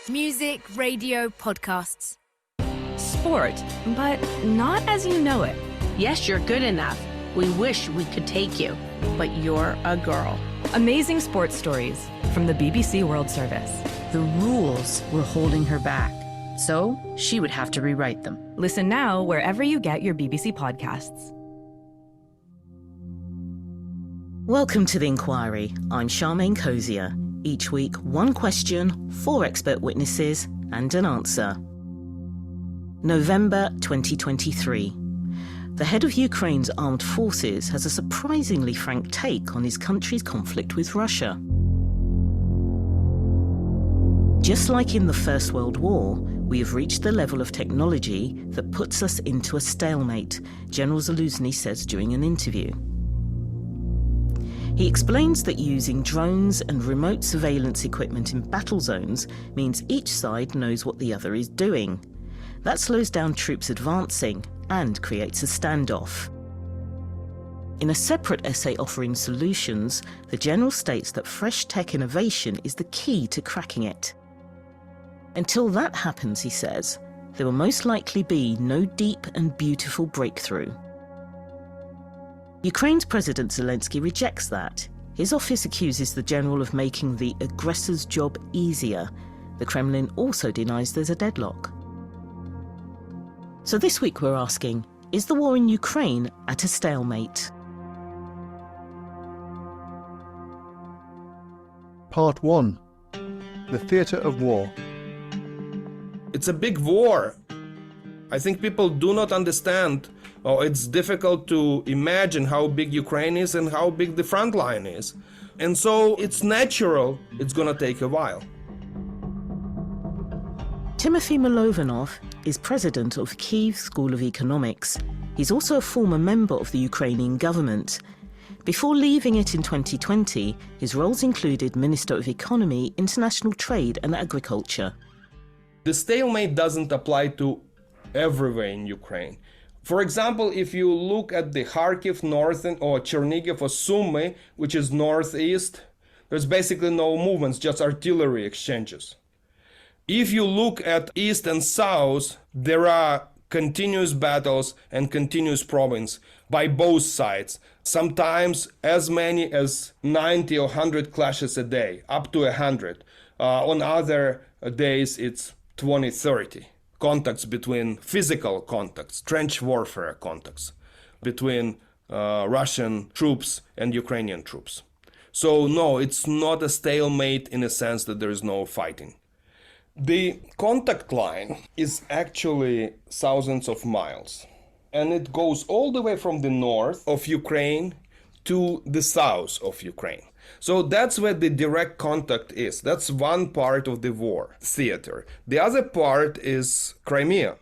Music, radio, podcasts. Sport, but not as you know it. Yes, you're good enough. We wish we could take you, but you're a girl. Amazing sports stories from the BBC World Service. The rules were holding her back, so she would have to rewrite them. Listen now wherever you get your BBC podcasts. Welcome to The Inquiry. I'm Charmaine Cozier. Each week, one question, 4 expert witnesses, and an answer. November 2023. The head of Ukraine's armed forces has a surprisingly frank take on his country's conflict with Russia. Just like in the First World War, we have reached the level of technology that puts us into a stalemate, General Zaluzny says during an interview. He explains that using drones and remote surveillance equipment in battle zones means each side knows what the other is doing. That slows down troops advancing and creates a standoff. In a separate essay offering solutions, the general states that fresh tech innovation is the key to cracking it. Until that happens, he says, there will most likely be no deep and beautiful breakthrough. Ukraine's President Zelensky rejects that. His office accuses the general of making the aggressor's job easier. The Kremlin also denies there's a deadlock. So this week we're asking, is the war in Ukraine at a stalemate? Part 1. The Theatre of War. It's a big war. I think people do not understand, or it's difficult to imagine how big Ukraine is and how big the front line is. And so it's natural it's going to take a while. Timothy Milovanov is president of Kyiv School of Economics. He's also a former member of the Ukrainian government. Before leaving it in 2020, his roles included Minister of Economy, International Trade and Agriculture. The stalemate doesn't apply to everywhere in Ukraine. For example, if you look at the Kharkiv northern or Chernihiv or Sumy, which is northeast, there's basically no movements, just artillery exchanges. If you look at east and south, there are continuous battles and continuous probings by both sides. Sometimes as many as 90 or 100 clashes a day, up to 100. On other days, it's 20, 30. Contacts between physical contacts, trench warfare contacts between Russian troops and Ukrainian troops. So no, it's not a stalemate in a sense that there is no fighting. The contact line is actually thousands of miles, and it goes all the way from the north of Ukraine to the south of Ukraine. So that's where the direct contact is. That's one part of the war theater. The other part is Crimea.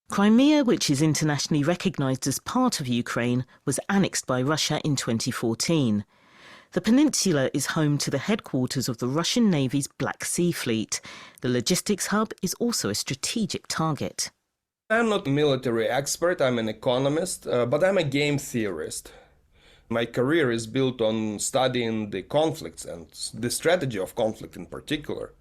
Crimea, which is internationally recognized as part of Ukraine, was annexed by Russia in 2014. The peninsula is home to the headquarters of the Russian Navy's Black Sea Fleet. The logistics hub is also a strategic target. I'm not a military expert, I'm an economist, but I'm a game theorist. My career is built on studying the conflicts and the strategy of conflict in particular.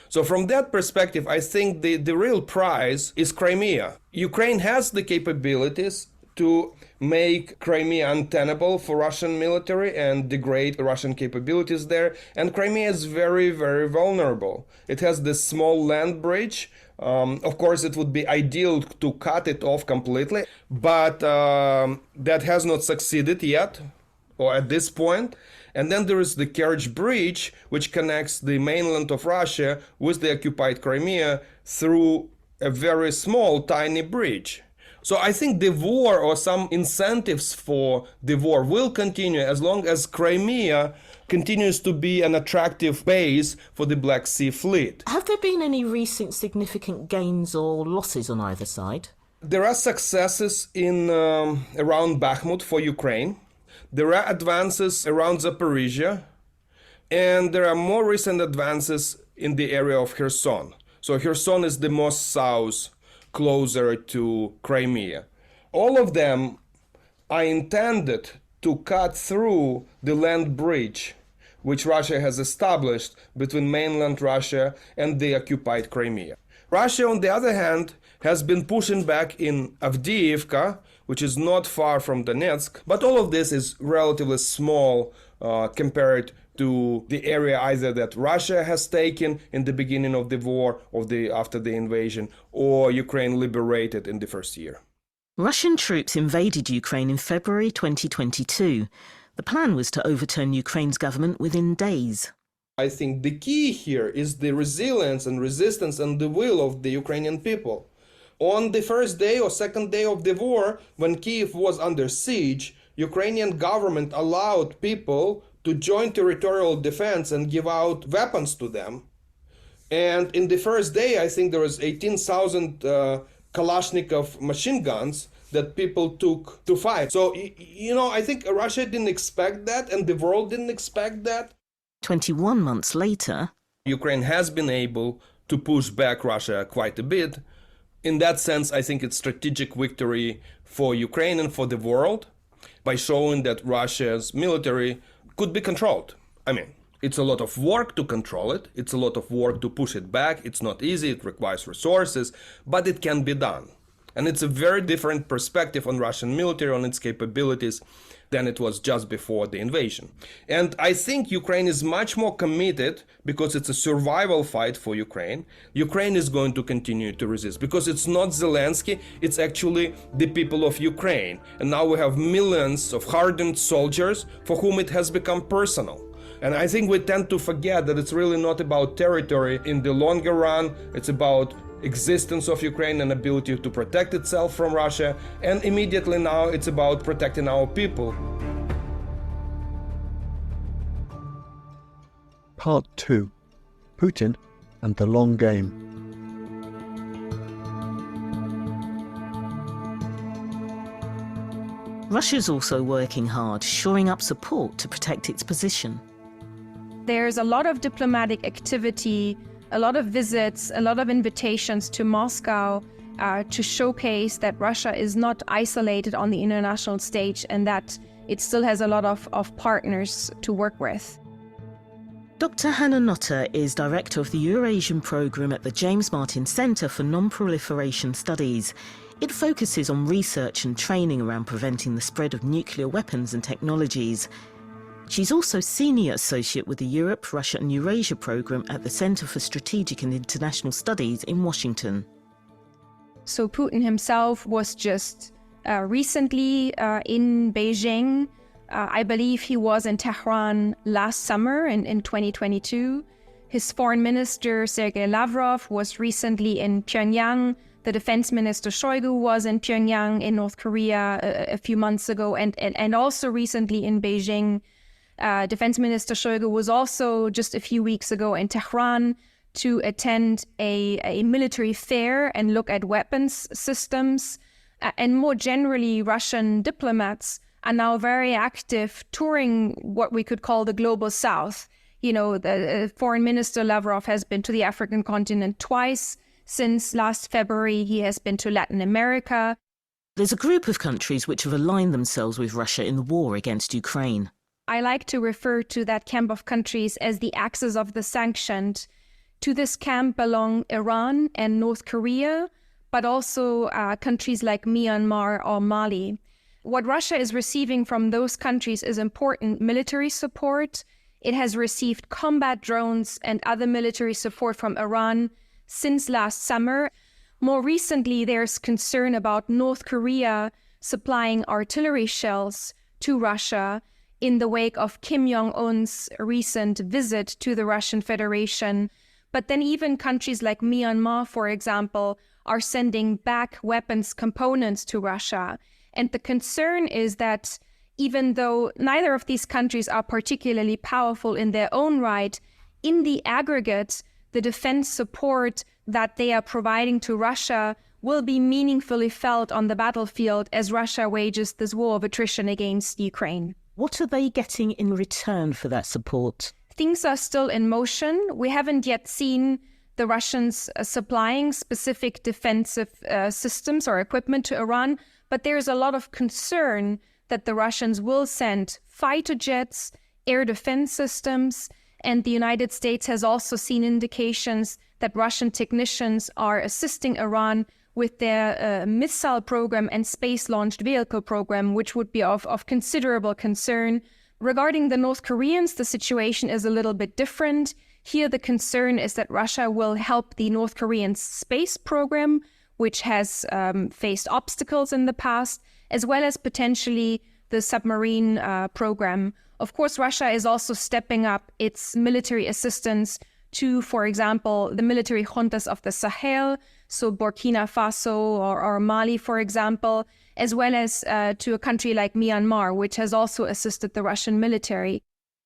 So from that perspective, I think the real prize is Crimea. Ukraine has the capabilities to make Crimea untenable for Russian military and degrade Russian capabilities there. And Crimea is very, very vulnerable. It has this small land bridge. Of course, it would be ideal to cut it off completely, but that has not succeeded yet, or at this point. And then there is the Kerch Bridge, which connects the mainland of Russia with the occupied Crimea through a very small, tiny bridge. So I think the war, or some incentives for the war, will continue as long as Crimea continues to be an attractive base for the Black Sea Fleet. Have there been any recent significant gains or losses on either side? There are successes in around Bakhmut for Ukraine. There are advances around Zaporizhia, and there are more recent advances in the area of Kherson. So Kherson is the most south, closer to Crimea. All of them are intended to cut through the land bridge which Russia has established between mainland Russia and the occupied Crimea. Russia, on the other hand, has been pushing back in Avdiivka, which is not far from Donetsk, but all of this is relatively small compared to the area either that Russia has taken in the beginning of the war or after the invasion, or Ukraine liberated in the first year. Russian troops invaded Ukraine in February 2022. The plan was to overturn Ukraine's government within days. I think the key here is the resilience and resistance and the will of the Ukrainian people. On the first day or second day of the war, when Kyiv was under siege, Ukrainian government allowed people to join territorial defense and give out weapons to them. And in the first day, I think there was 18,000 Kalashnikov machine guns that people took to fight. So, I think Russia didn't expect that, and the world didn't expect that. 21 months later, Ukraine has been able to push back Russia quite a bit. In that sense, I think it's strategic victory for Ukraine and for the world by showing that Russia's military could be controlled. I mean, it's a lot of work to control it. It's a lot of work to push it back. It's not easy. It requires resources, but it can be done. And it's a very different perspective on Russian military, on its capabilities, than it was just before the invasion. And I think Ukraine is much more committed because it's a survival fight for Ukraine. Ukraine is going to continue to resist because it's not Zelensky, it's actually the people of Ukraine. And now we have millions of hardened soldiers for whom it has become personal. And I think we tend to forget that it's really not about territory in the longer run. It's about existence of Ukraine and ability to protect itself from Russia, and immediately now it's about protecting our people. Part 2. Putin and the long game. Russia's also working hard, shoring up support to protect its position. There's a lot of diplomatic activity, a lot of visits, a lot of invitations to Moscow to showcase that Russia is not isolated on the international stage and that it still has a lot of partners to work with. Dr. Hannah Notter is director of the Eurasian programme at the James Martin Centre for Non-Proliferation Studies. It focuses on research and training around preventing the spread of nuclear weapons and technologies. She's also Senior Associate with the Europe, Russia and Eurasia programme at the Centre for Strategic and International Studies in Washington. So Putin himself was just recently in Beijing. I believe he was in Tehran last summer in 2022. His foreign minister, Sergei Lavrov, was recently in Pyongyang. The defense minister Shoigu was in Pyongyang in North Korea a few months ago, and also recently in Beijing. Defense Minister Shoigu was also just a few weeks ago in Tehran to attend a military fair and look at weapons systems. And more generally, Russian diplomats are now very active touring what we could call the global south. The Foreign Minister Lavrov has been to the African continent twice. Since last February, he has been to Latin America. There's a group of countries which have aligned themselves with Russia in the war against Ukraine. I like to refer to that camp of countries as the axis of the sanctioned. To this camp belong Iran and North Korea, but also countries like Myanmar or Mali. What Russia is receiving from those countries is important military support. It has received combat drones and other military support from Iran since last summer. More recently, there's concern about North Korea supplying artillery shells to Russia in the wake of Kim Jong-un's recent visit to the Russian Federation. But then even countries like Myanmar, for example, are sending back weapons components to Russia. And the concern is that even though neither of these countries are particularly powerful in their own right, in the aggregate, the defense support that they are providing to Russia will be meaningfully felt on the battlefield as Russia wages this war of attrition against Ukraine. What are they getting in return for that support? Things are still in motion. We haven't yet seen the Russians supplying specific defensive systems or equipment to Iran, but there's a lot of concern that the Russians will send fighter jets air defense systems. And the United States has also seen indications that Russian technicians are assisting Iran with their missile program and space-launched vehicle program, which would be of considerable concern. Regarding the North Koreans, the situation is a little bit different. Here, the concern is that Russia will help the North Korean space program, which has faced obstacles in the past, as well as potentially the submarine program. Of course, Russia is also stepping up its military assistance to, for example, the military juntas of the Sahel, so Burkina Faso or Mali, for example, as well as to a country like Myanmar, which has also assisted the Russian military.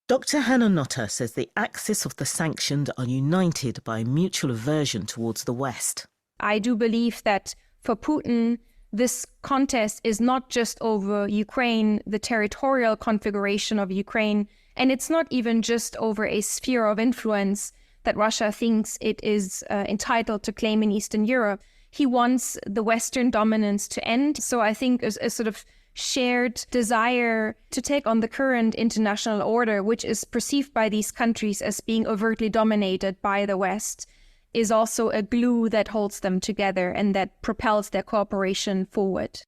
Dr. Hannah Notter says the axis of the sanctioned are united by mutual aversion towards the West. I do believe that for Putin, this contest is not just over Ukraine, the territorial configuration of Ukraine, and it's not even just over a sphere of influence that Russia thinks it is entitled to claim in Eastern Europe. He wants the Western dominance to end. So I think a sort of shared desire to take on the current international order, which is perceived by these countries as being overtly dominated by the West, is also a glue that holds them together and that propels their cooperation forward.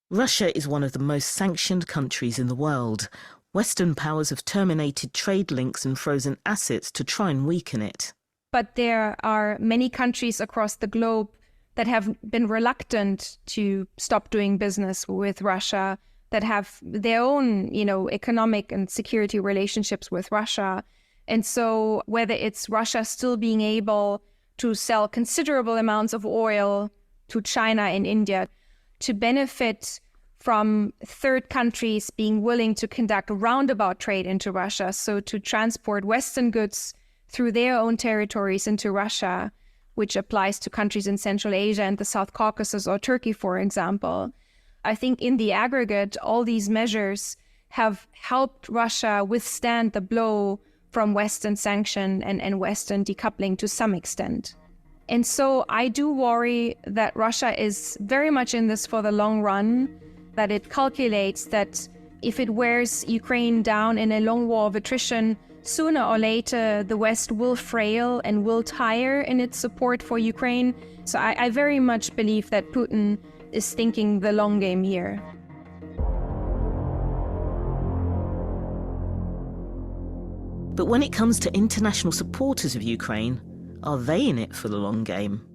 Russia is one of the most sanctioned countries in the world. Western powers have terminated trade links and frozen assets to try and weaken it. But there are many countries across the globe that have been reluctant to stop doing business with Russia, that have their own, economic and security relationships with Russia. And so whether it's Russia still being able to sell considerable amounts of oil to China and India, to benefit from third countries being willing to conduct roundabout trade into Russia, so to transport Western goods through their own territories into Russia, which applies to countries in Central Asia and the South Caucasus or Turkey, for example. I think in the aggregate, all these measures have helped Russia withstand the blow from Western sanction and Western decoupling to some extent. And so I do worry that Russia is very much in this for the long run, that it calculates that if it wears Ukraine down in a long war of attrition, sooner or later the West will frail and will tire in its support for Ukraine. So I very much believe that Putin is thinking the long game here. But when it comes to international supporters of Ukraine, are they in it for the long game?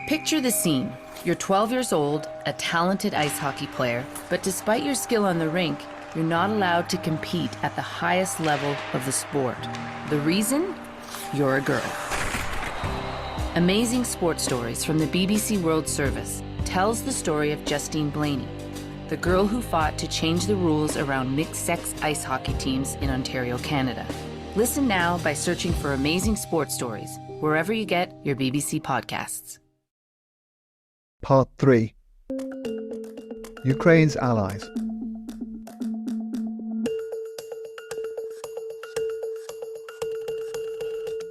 Picture the scene. You're 12 years old, a talented ice hockey player, but despite your skill on the rink, you're not allowed to compete at the highest level of the sport. The reason? You're a girl. Amazing Sports Stories from the BBC World Service tells the story of Justine Blaney, the girl who fought to change the rules around mixed-sex ice hockey teams in Ontario, Canada. Listen now by searching for Amazing Sports Stories, wherever you get your BBC podcasts. Part 3. Ukraine's allies.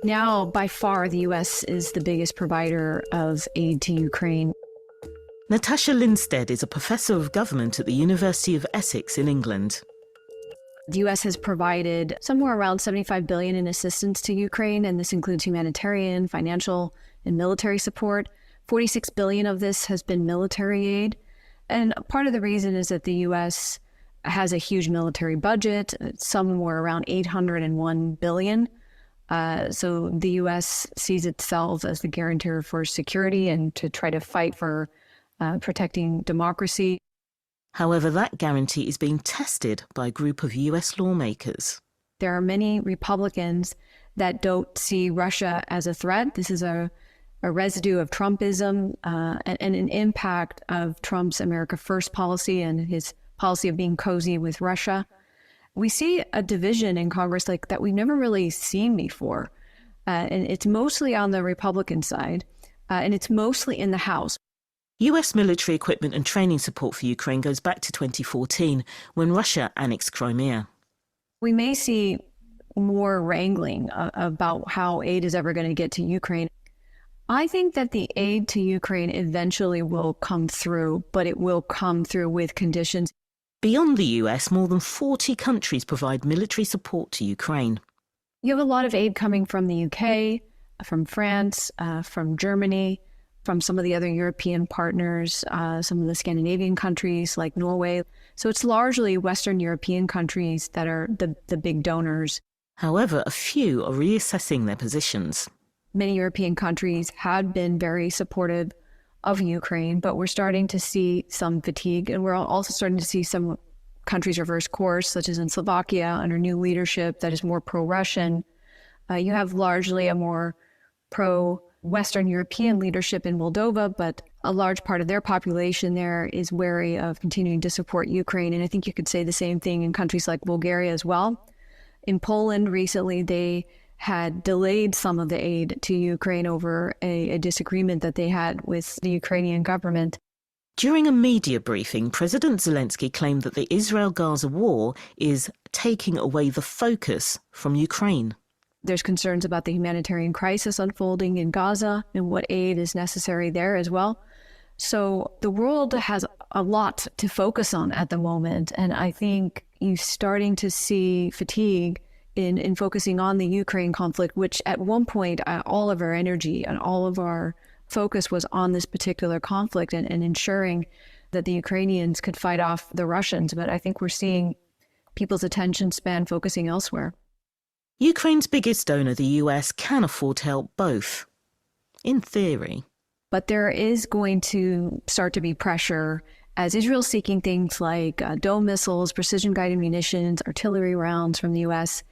Now, by far, the U.S. is the biggest provider of aid to Ukraine. Natasha Lindstedt is a professor of government at the University of Essex in England. The U.S. has provided somewhere around $75 billion in assistance to Ukraine, and this includes humanitarian, financial, and military support. $46 billion of this has been military aid. And part of the reason is that the U.S. has a huge military budget, somewhere around $801 billion. So the U.S. sees itself as the guarantor for security and to try to fight for protecting democracy. However, that guarantee is being tested by a group of US lawmakers. There are many Republicans that don't see Russia as a threat. This is a residue of Trumpism and an impact of Trump's America First policy and his policy of being cozy with Russia. We see a division in Congress like that we've never really seen before. And it's mostly on the Republican side, and it's mostly in the House. US military equipment and training support for Ukraine goes back to 2014, when Russia annexed Crimea. We may see more wrangling about how aid is ever going to get to Ukraine. I think that the aid to Ukraine eventually will come through, but it will come through with conditions. Beyond the US, more than 40 countries provide military support to Ukraine. You have a lot of aid coming from the UK, from France, from Germany, from some of the other European partners, some of the Scandinavian countries like Norway. So it's largely Western European countries that are the big donors. However, a few are reassessing their positions. Many European countries had been very supportive of Ukraine, but we're starting to see some fatigue, and we're also starting to see some countries reverse course, such as in Slovakia under new leadership that is more pro-Russian. You have largely a more pro-Western European leadership in Moldova, but a large part of their population there is wary of continuing to support Ukraine. And I think you could say the same thing in countries like Bulgaria as well. In Poland recently, they had delayed some of the aid to Ukraine over a disagreement that they had with the Ukrainian government. During a media briefing, President Zelensky claimed that the Israel-Gaza war is taking away the focus from Ukraine. There's concerns about the humanitarian crisis unfolding in Gaza and what aid is necessary there as well. So the world has a lot to focus on at the moment, and I think you're starting to see fatigue in focusing on the Ukraine conflict, which at one point all of our energy and all of our focus was on this particular conflict and ensuring that the Ukrainians could fight off the Russians. But I think we're seeing people's attention span focusing elsewhere. Ukraine's biggest donor, the US, can afford to help both, in theory. But there is going to start to be pressure as Israel's seeking things like dome missiles, precision-guided munitions, artillery rounds from the US.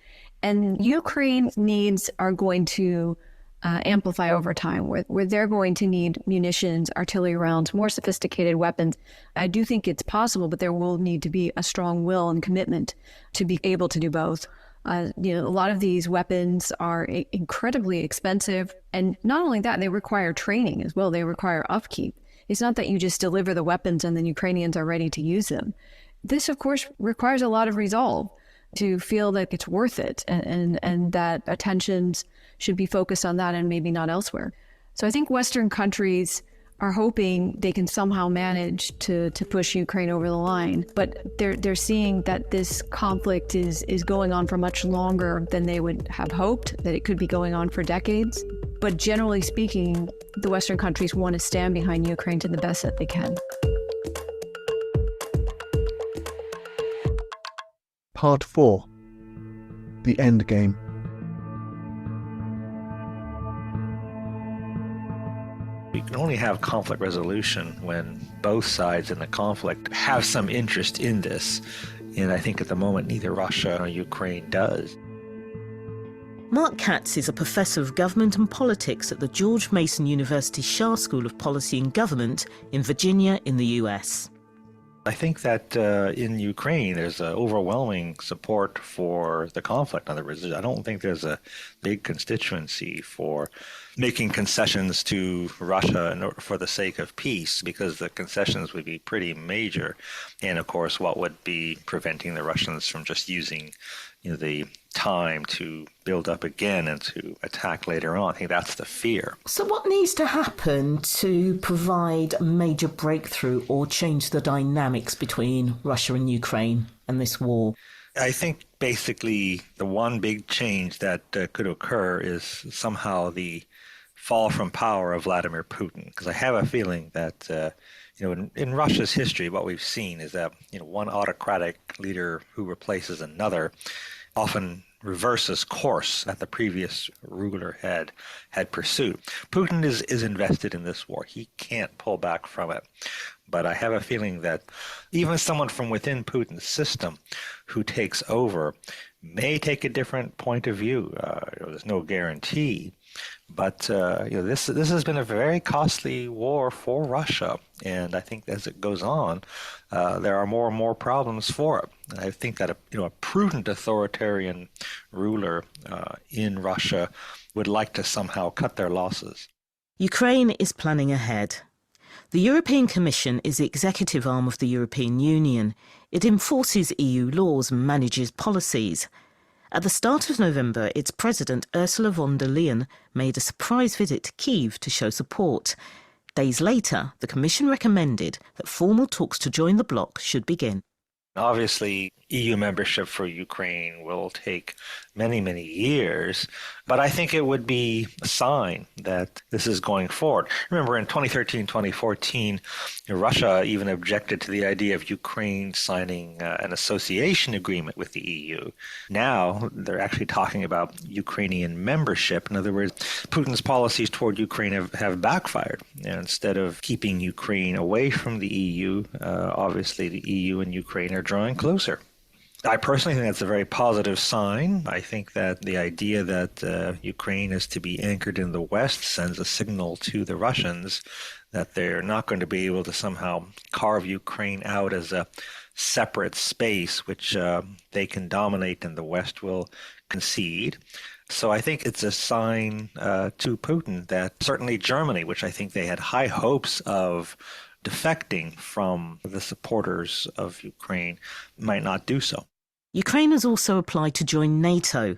And Ukraine's needs are going to amplify over time, where they're going to need munitions, artillery rounds, more sophisticated weapons. I do think it's possible, but there will need to be a strong will and commitment to be able to do both. A lot of these weapons are incredibly expensive. And not only that, they require training as well. They require upkeep. It's not that you just deliver the weapons and then Ukrainians are ready to use them. This, of course, requires a lot of resolve to feel that it's worth it and that attentions should be focused on that and maybe not elsewhere. So I think Western countries are hoping they can somehow manage to push Ukraine over the line, but they're seeing that this conflict is going on for much longer than they would have hoped, that it could be going on for decades. But generally speaking, the Western countries want to stand behind Ukraine to the best that they can. Part 4. The End Game. We can only have conflict resolution when both sides in the conflict have some interest in this. And I think at the moment neither Russia nor Ukraine does. Mark Katz is a professor of government and politics at the George Mason University Shah School of Policy and Government in Virginia in the US. I think that in Ukraine there's overwhelming support for the conflict. In other words, I don't think there's a big constituency for making concessions to Russia for the sake of peace, because the concessions would be pretty major. And of course, what would be preventing the Russians from just using the time to build up again and to attack later on. I think that's the fear. So what needs to happen to provide a major breakthrough or change the dynamics between Russia and Ukraine and this war? I think basically the one big change that could occur is somehow the fall from power of Vladimir Putin. Because I have a feeling that in Russia's history, what we've seen is that one autocratic leader who replaces another often reverses course that the previous ruler had pursued. Putin is invested in this war. He can't pull back from it. But I have a feeling that even someone from within Putin's system who takes over may take a different point of view. There's no guarantee. But this has been a very costly war for Russia, and I think as it goes on, there are more and more problems for it. And I think that a prudent authoritarian ruler in Russia would like to somehow cut their losses. Ukraine is planning ahead. The European Commission is the executive arm of the European Union. It enforces EU laws and manages policies. At the start of November, its president, Ursula von der Leyen, made a surprise visit to Kyiv to show support. Days later, the Commission recommended that formal talks to join the bloc should begin. Obviously, EU membership for Ukraine will take many, many years, but I think it would be a sign that this is going forward. Remember, in 2013, 2014, Russia even objected to the idea of Ukraine signing an association agreement with the EU. Now, they're actually talking about Ukrainian membership. In other words, Putin's policies toward Ukraine have backfired. And instead of keeping Ukraine away from the EU, obviously the EU and Ukraine are drawing closer. I personally think that's a very positive sign. I think that the idea that Ukraine is to be anchored in the West sends a signal to the Russians that they're not going to be able to somehow carve Ukraine out as a separate space which they can dominate and the West will concede. So I think it's a sign to Putin that certainly Germany, which I think they had high hopes of defecting from the supporters of Ukraine, might not do so. Ukraine has also applied to join NATO.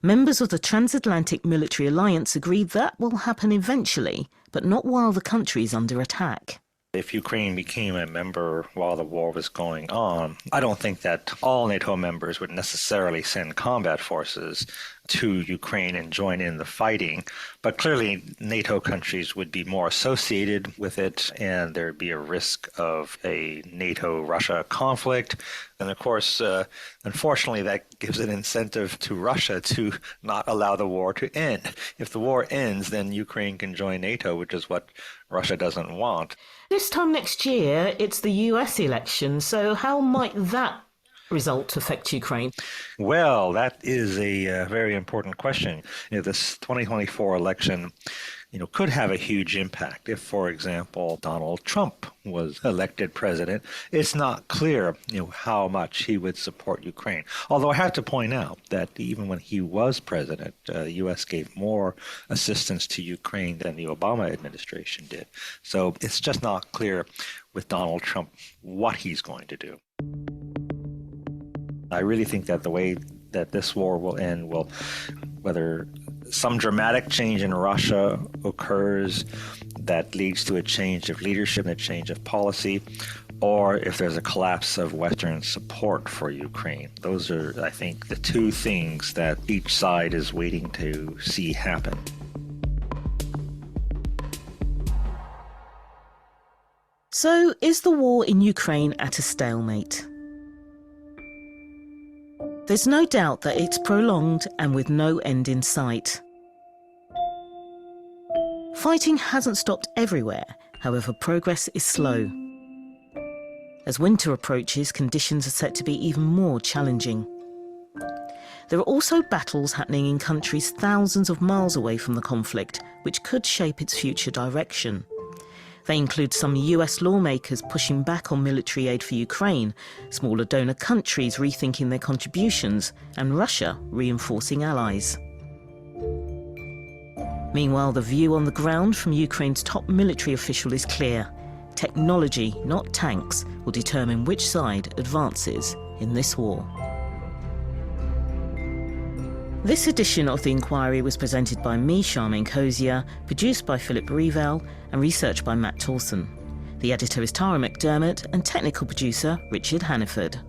Members of the transatlantic military alliance agreed that will happen eventually, but not while the country is under attack. If Ukraine became a member while the war was going on, I don't think that all NATO members would necessarily send combat forces to Ukraine and join in the fighting. But clearly, NATO countries would be more associated with it, and there'd be a risk of a NATO-Russia conflict. And of course, unfortunately, that gives an incentive to Russia to not allow the war to end. If the war ends, then Ukraine can join NATO, which is what Russia doesn't want. This time next year, it's the US election, so how might that result affect Ukraine? Well, that is a very important question. This 2024 election, could have a huge impact if, for example, Donald Trump was elected president. It's not clear, how much he would support Ukraine. Although I have to point out that even when he was president, the U.S. gave more assistance to Ukraine than the Obama administration did. So it's just not clear with Donald Trump what he's going to do. I really think that the way that this war will end will, whether some dramatic change in Russia occurs that leads to a change of leadership and a change of policy, or if there's a collapse of Western support for Ukraine. Those are, I think, the two things that each side is waiting to see happen. So, is the war in Ukraine at a stalemate? There's no doubt that it's prolonged and with no end in sight. Fighting hasn't stopped everywhere, however, progress is slow. As winter approaches, conditions are set to be even more challenging. There are also battles happening in countries thousands of miles away from the conflict, which could shape its future direction. They include some US lawmakers pushing back on military aid for Ukraine, smaller donor countries rethinking their contributions, and Russia reinforcing allies. Meanwhile, the view on the ground from Ukraine's top military official is clear. Technology, not tanks, will determine which side advances in this war. This edition of The Inquiry was presented by me, Charmaine Cozier, produced by Philip Revel, and researched by Matt Towson. The editor is Tara McDermott and technical producer Richard Hannaford.